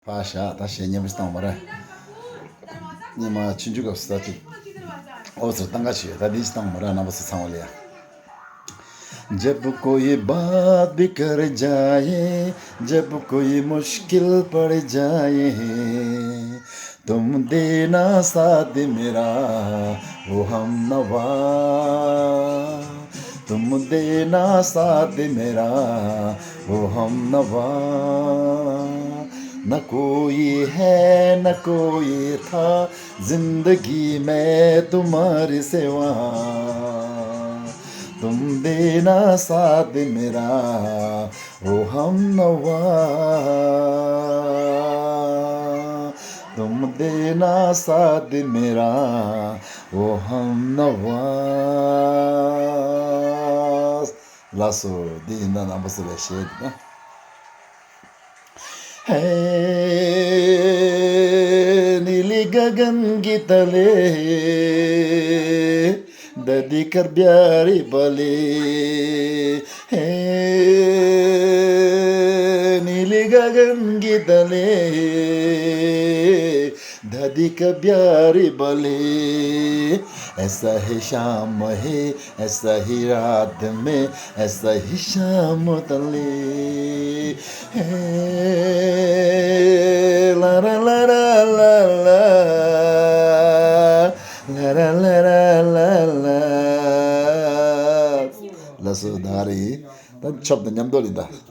Pasha, 다시 얘기해보시다 말아. 니마 친구가 없었다. 어서 땅같이 다 디스당 말아 나버서 상월이야. जब कोई बात भी कर जाए जब कोई मुश्किल पड़ जाए तुम देना साथ मेरा वो हम नवा तुम देना साथ मेरा वो हम नवा न कोई है न कोई था जिंदगी में तुम्हारी सिवा तुम देना साथ मेरा वो हम नवा तुम देना साथ मेरा वो हम नवा लासो दीना ना बस शेद ना है नीली गगन की तले ददी कर प्यारी बले नीली गगन की तले ददी का प्यारी बले ऐसा ही शाम है ऐसा ही रात में ऐसा ही शाम तले ला ला ला ला ला La la la la la la. La sudari. Dan chop da nyam dolida.